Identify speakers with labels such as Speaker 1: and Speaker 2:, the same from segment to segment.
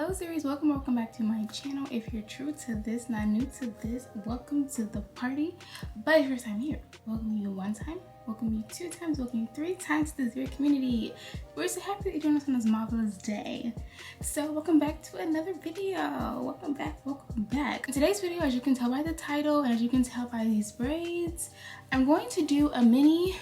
Speaker 1: Hello Zuris, welcome back to my channel. If you're true to this, not new to this, welcome to the party. But if you're first time here, welcome you one time, welcome you two times, welcome you three times to the Zuri Community. We're so happy that you joined us on this marvelous day. So welcome back to another video. Welcome back. In today's video, as you can tell by the title and as you can tell by these braids, I'm going to do a mini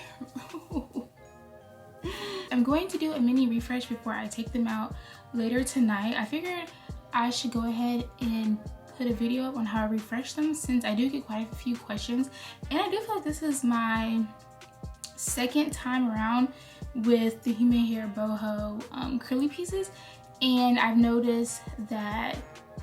Speaker 1: refresh before I take them out later tonight. I figured I should go ahead and put a video up on how I refresh them, since I do get quite a few questions, and I do feel like this is my second time around with the human hair boho curly pieces, and I've noticed that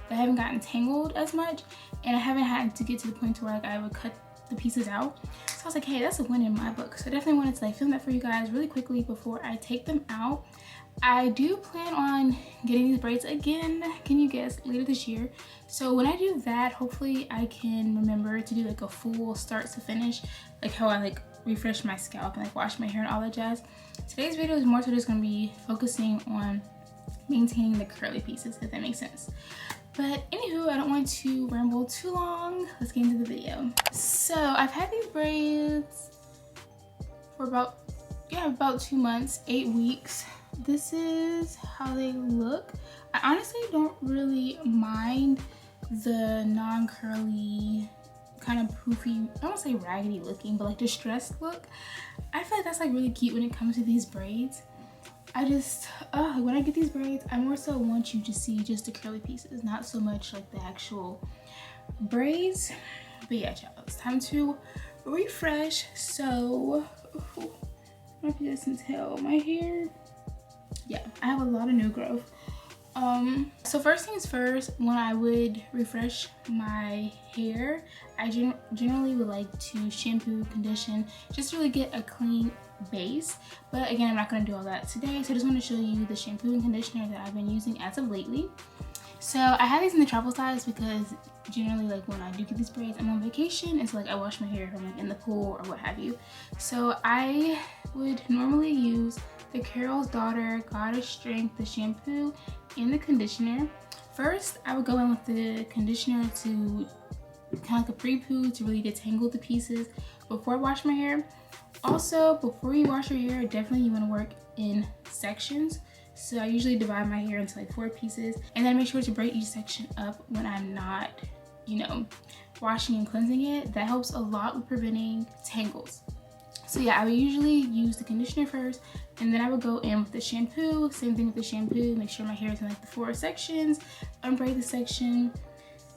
Speaker 1: they haven't gotten tangled as much, and I haven't had to get to the point where like I would cut the pieces out. So I was like, hey, that's a win in my book. So I definitely wanted to like film that for you guys really quickly before I take them out. I do plan on getting these braids again, can you guess, later this year. So when I do that, hopefully I can remember to do like a full start to finish, like how I like refresh my scalp and like wash my hair and all that jazz. Today's video is more so just going to be focusing on maintaining the curly pieces, if that makes sense. But anywho, I don't want to ramble too long. Let's get into the video. So I've had these braids for about 2 months, 8 weeks. This is how they look. I honestly don't really mind the non-curly, kind of poofy, I won't say raggedy looking, but like distressed look. I feel like that's like really cute when it comes to these braids. I just, when I get these braids, I more so want you to see just the curly pieces, not so much like the actual braids. But yeah, child, it's time to refresh. So, I don't know if you guys can tell, my hair, yeah, I have a lot of new growth. So first things first, when I would refresh my hair, I generally would like to shampoo, condition, just to really get a clean base. But again, I'm not going to do all that today, so I just want to show you the shampoo and conditioner that I've been using as of lately. So I have these in the travel size because generally like when I do get these braids, I'm on vacation, and so like I wash my hair from like in the pool or what have you. So I would normally use the Carol's Daughter Goddess Strength, the shampoo and the conditioner. First, I would go in with the conditioner to kind of like a pre-poo to really detangle the pieces before I wash my hair. Also, before you wash your hair, definitely you want to work in sections. So I usually divide my hair into like 4 pieces, and then make sure to braid each section up when I'm not, you know, washing and cleansing it. That helps a lot with preventing tangles. So yeah, I would usually use the conditioner first, and then I would go in with the shampoo. Same thing with the shampoo, make sure my hair is in like the 4 sections, unbraid the section,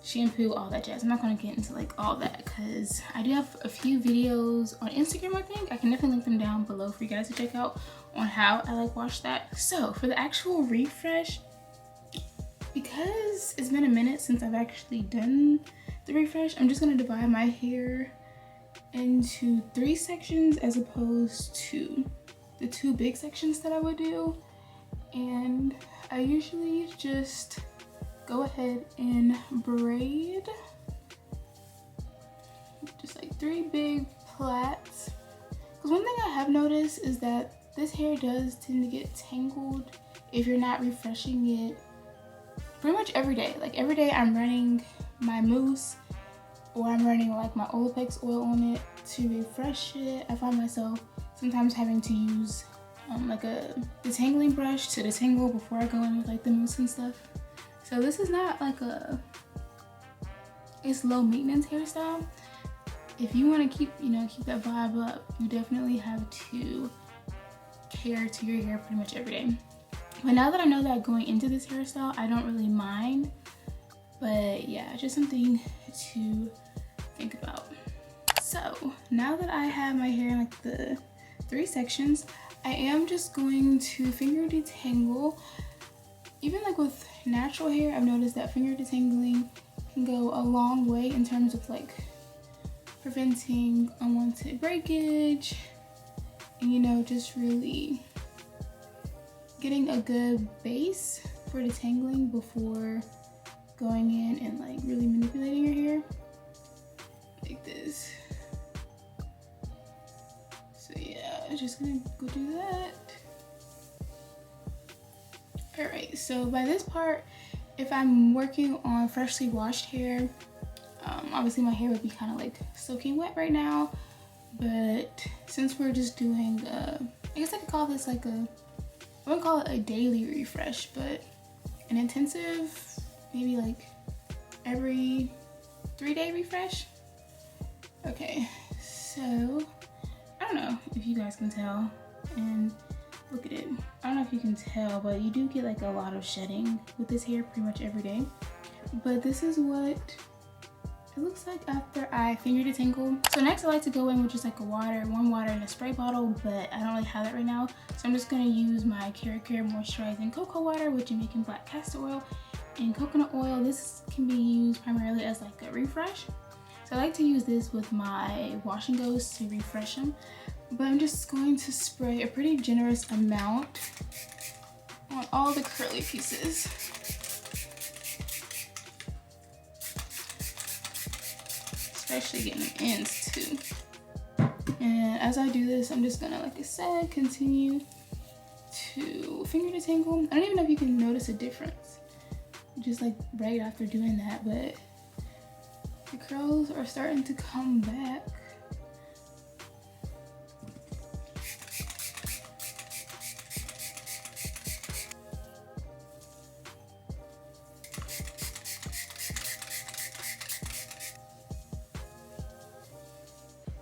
Speaker 1: shampoo, all that jazz. I'm not going to get into like all that because I do have a few videos on Instagram. I think I can definitely link them down below for you guys to check out on how I like wash that. So for the actual refresh, because it's been a minute since I've actually done the refresh, I'm just going to divide my hair into 3 sections as opposed to the 2 big sections that I would do. And I usually just go ahead and braid just like 3 big plaits. Because one thing I have noticed is that this hair does tend to get tangled if you're not refreshing it pretty much every day. Like every day I'm running my mousse, or I'm running like my Olaplex oil on it to refresh it. I find myself sometimes having to use like a detangling brush to detangle before I go in with like the mousse and stuff. So this is not like it's low maintenance hairstyle. If you want to keep that vibe up, you definitely have to care to your hair pretty much every day. But now that I know that going into this hairstyle, I don't really mind. But yeah, just something to think about. So now that I have my hair in like the 3 sections, I am just going to finger detangle. Even like with natural hair, I've noticed that finger detangling can go a long way in terms of like preventing unwanted breakage and, you know, just really getting a good base for detangling before going in and like really manipulating your hair like this. So yeah, I'm just gonna go do that. Alright, so by this part if I'm working on freshly washed hair, obviously my hair would be kind of like soaking wet right now, but since we're just doing I guess I could call this like I wouldn't call it a daily refresh, but an intensive, maybe like every 3-day refresh. Okay, so I don't know if you guys can tell, and look at it. I don't know if you can tell, but you do get like a lot of shedding with this hair pretty much every day. But this is what it looks like after I finger detangle. So next I like to go in with just like a warm water in a spray bottle, but I don't really have that right now. So I'm just gonna use my 𝐥𝐿 moisturizing cocoa water with Jamaican black castor oil and coconut oil. This can be used primarily as like a refresh. So I like to use this with my wash and goes to refresh them. But I'm just going to spray a pretty generous amount on all the curly pieces. Especially getting the ends too. And as I do this, I'm just gonna, like I said, continue to finger detangle. I don't even know if you can notice a difference just like right after doing that, but the curls are starting to come back.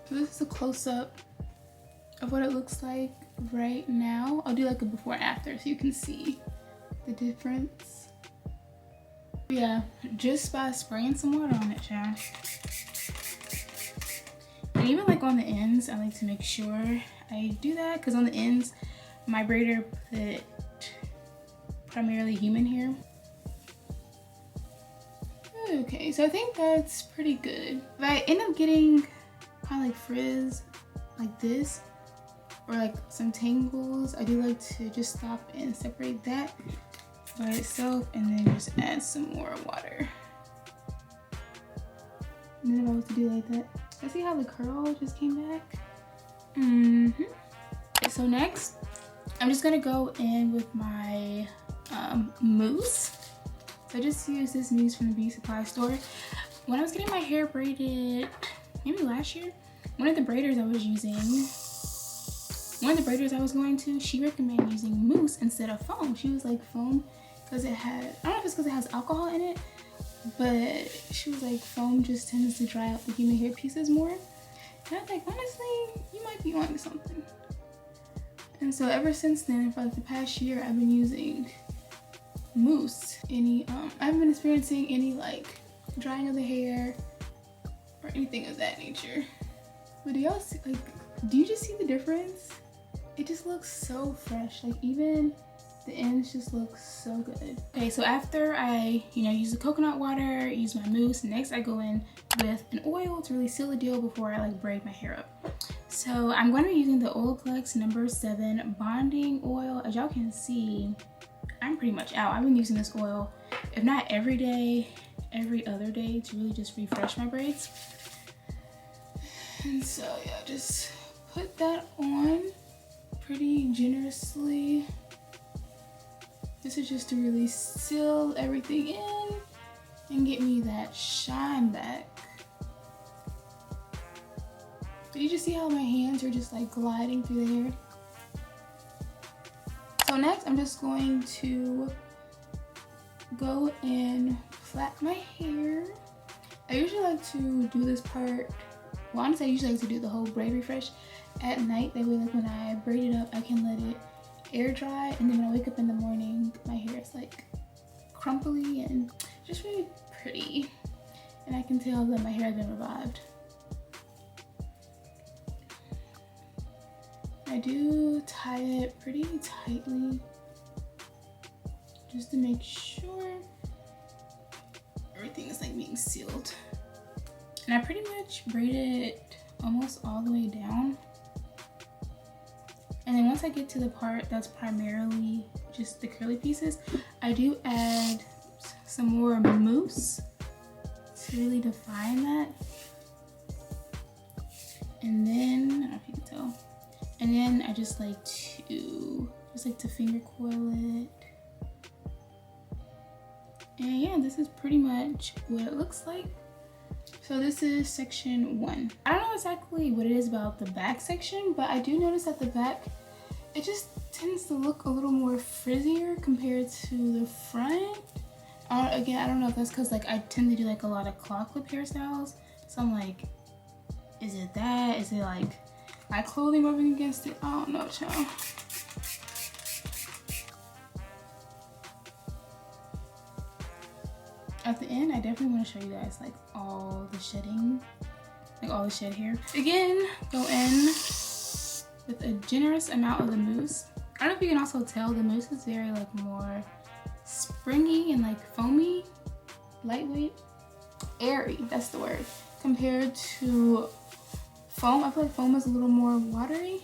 Speaker 1: So this is a close-up of what it looks like right now. I'll do like a before and after so you can see the difference. Yeah, just by spraying some water on it, child. And even like on the ends, I like to make sure I do that, because on the ends, my braider put primarily human hair. Okay, so I think that's pretty good. If I end up getting kind of like frizz like this, or like some tangles, I do like to just stop and separate that by itself and then just add some more water. And then if I was to do like that, I see how the curl just came back. So next, I'm just gonna go in with my mousse. So I just used this mousse from the beauty supply store. When I was getting my hair braided, maybe last year, one of the braiders I was going to, she recommended using mousse instead of foam. She was like, foam, because it had, I don't know if it's because it has alcohol in it, but she was like, foam just tends to dry out the human hair pieces more. And I was like, honestly, you might be onto something. And so ever since then, for like the past year, I've been using mousse. I haven't been experiencing any like drying of the hair or anything of that nature. But do y'all see, like, do you just see the difference? It just looks so fresh. Like even the ends just look so good. Okay, so after I, use the coconut water, use my mousse, next I go in with an oil to really seal the deal before I like braid my hair up. So I'm going to be using the Olaplex No. 7 bonding oil. As y'all can see, I'm pretty much out. I've been using this oil, if not every day, every other day, to really just refresh my braids. And so yeah, just put that on pretty generously. This is just to really seal everything in and get me that shine back. Did you just see how my hands are just like gliding through the hair? So next I'm just going to go and plait my hair. I usually like to do this part, well honestly I usually like to do the whole braid refresh at night. That way like when I braid it up I can let it air dry, and then when I wake up in the morning my hair is like crumply and just really pretty, and I can tell that my hair has been revived. I do tie it pretty tightly just to make sure everything is like being sealed. And I pretty much braid it almost all the way down. And then once I get to the part that's primarily just the curly pieces, I do add some more mousse to really define that. And then, I don't know if you can tell. And then I just like to finger coil it. And yeah, this is pretty much what it looks like. So this is section 1. I don't know exactly what it is about the back section, but I do notice that the back, it just tends to look a little more frizzier compared to the front. Again, I don't know if that's because like I tend to do like a lot of claw clip hairstyles. So I'm like, is it that? Is it like my clothing rubbing against it? I don't know, child. At the end, I definitely want to show you guys like all the shedding, like all the shed hair. Again, go in with a generous amount of the mousse. I don't know if you can also tell the mousse is very like more springy and like foamy, lightweight, airy, that's the word, compared to foam. I feel like foam is a little more watery.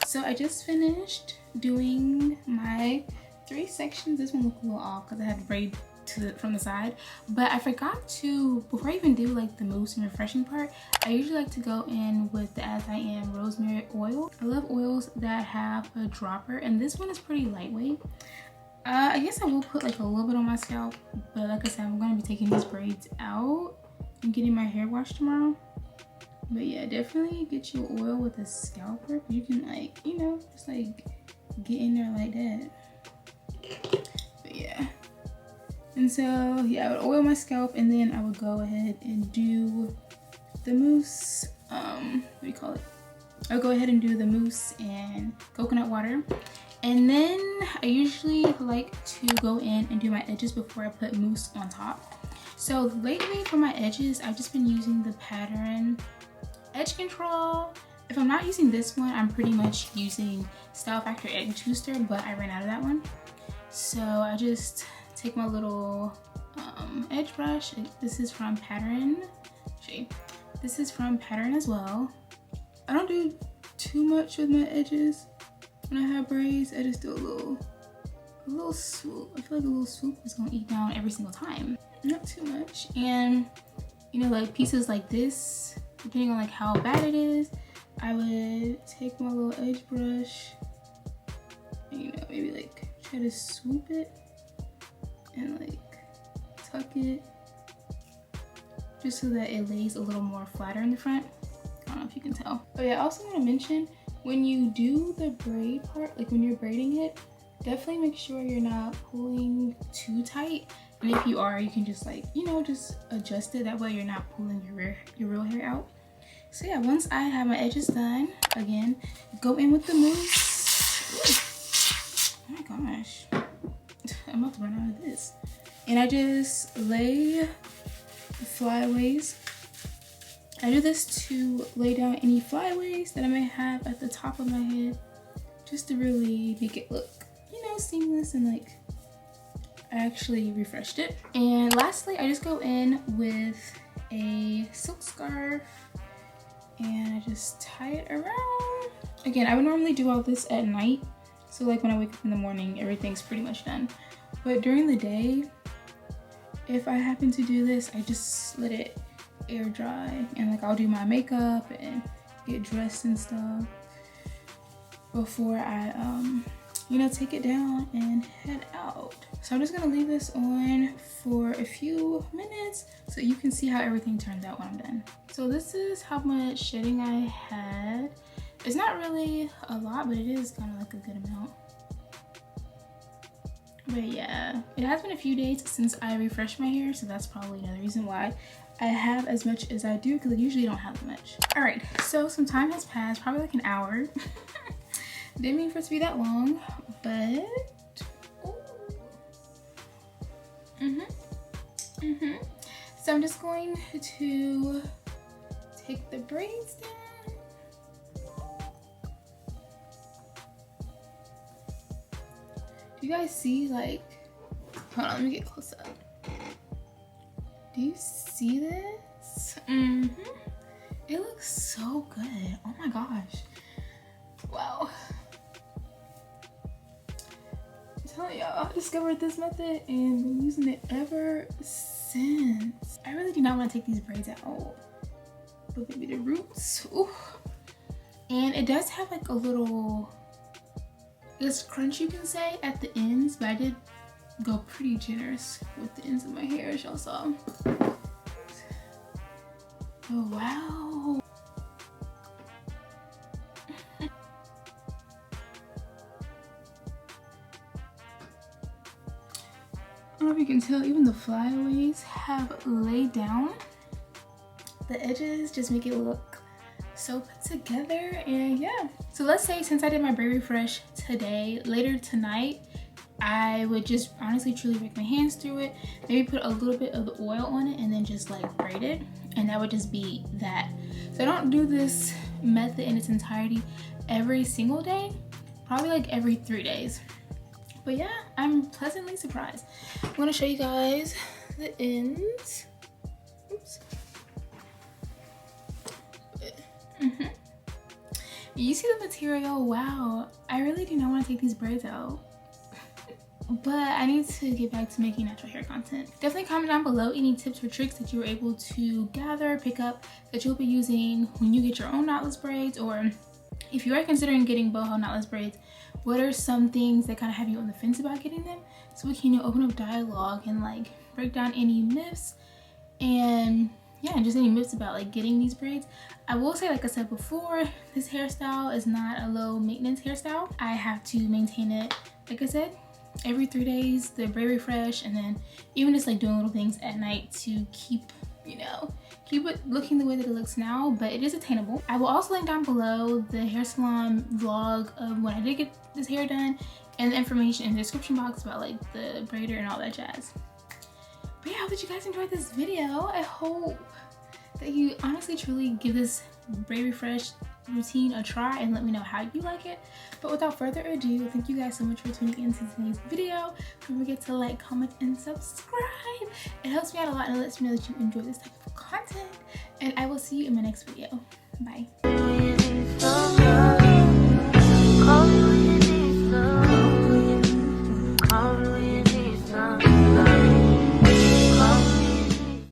Speaker 1: So I just finished doing my 3 sections. This one looked a little off because I had to braid from the side, but I forgot to, before I even do like the mousse and refreshing part, I usually like to go in with the As I Am rosemary oil. I love oils that have a dropper, and this one is pretty lightweight. I guess I will put like a little bit on my scalp, but like I said, I'm going to be taking these braids out and getting my hair washed tomorrow. But yeah, definitely get your oil with a scalper. You can like, you know, just like get in there like that. But yeah. And so yeah, I would oil my scalp and then I would go ahead and do the mousse. What do you call it? I would go ahead and do the mousse and coconut water. And then I usually like to go in and do my edges before I put mousse on top. So lately for my edges, I've just been using the pattern Edge Control. If I'm not using this one, I'm pretty much using Style Factor Edge Booster, but I ran out of that one. So I just take my little edge brush. This is from Pattern. This is from Pattern as well. I don't do too much with my edges when I have braids. I just do a little swoop. I feel like a little swoop is gonna eat down every single time. Not too much. And you know, like pieces like this, depending on like how bad it is, I would take my little edge brush and, you know, maybe like try to swoop it and like tuck it just so that it lays a little more flatter in the front. I don't know if you can tell. Oh yeah, I also want to mention, when you do the braid part, like when you're braiding it, definitely make sure you're not pulling too tight. And if you are, you can just like, you know, just adjust it. That way you're not pulling your real hair out. So yeah, once I have my edges done, again, go in with the mousse. Oh my gosh. I'm about to run out of this. And I just lay the flyaways. I do this to lay down any flyaways that I may have at the top of my head, just to really make it look, you know, seamless and like I actually refreshed it. And lastly, I just go in with a silk scarf and I just tie it around. Again, I would normally do all this at night, so like when I wake up in the morning, everything's pretty much done. But during the day, if I happen to do this, I just let it air dry, and like I'll do my makeup and get dressed and stuff before I you know, take it down and head out. So I'm just gonna leave this on for a few minutes so you can see how everything turns out when I'm done. So this is how much shedding I had. It's not really a lot, but it is kind of like a good amount. But yeah, it has been a few days since I refreshed my hair, so that's probably another reason why I have as much as I do, because I usually don't have much. All right, so some time has passed, probably like an hour. Didn't mean for it to be that long, but so I'm just going to take the braids down. Do you guys see, like, hold on, let me get close up. Do you see this? Yes. It looks so good. Oh my gosh. Wow. I'm telling y'all, I discovered this method and been using it ever since. I really do not want to take these braids out, but maybe the roots. Ooh. And it does have like a little, it's crunch, you can say, at the ends, but I did go pretty generous with the ends of my hair, as y'all saw. Oh wow. I don't know if you can tell, even the flyaways have laid down. The edges just make it look so put together. And yeah, so let's say since I did my braid refresh today, later tonight I would just honestly truly rake my hands through it, maybe put a little bit of the oil on it, and then just like braid it, and that would just be that. So I don't do this method in its entirety every single day, probably like every 3 days. But yeah, I'm pleasantly surprised. I'm gonna show you guys the ends. Oops. You see the material? Wow, I really do not want to take these braids out. But I need to get back to making natural hair content. Definitely comment down below any tips or tricks that you were able to gather, pick up, that you'll be using when you get your own knotless braids, or if you are considering getting boho knotless braids, what are some things that kind of have you on the fence about getting them, so we can open up dialogue and like break down any myths, and yeah, just any myths about like getting these braids. I will say, like I said before, this hairstyle is not a low maintenance hairstyle. I have to maintain it, like I said, every 3 days, the braid refresh, and then even just like doing little things at night to keep, you know, keep it looking the way that it looks now. But it is attainable. I will also link down below the hair salon vlog of when I did get this hair done, and the information in the description box about like the braider and all that jazz. But yeah, I hope that you guys enjoyed this video. I hope that you honestly truly give this braid refresh routine a try and let me know how you like it. But without further ado, thank you guys so much for tuning in to today's video. Don't forget to like, comment, and subscribe. It helps me out a lot and it lets me know that you enjoy this type of content. And I will see you in my next video. Bye.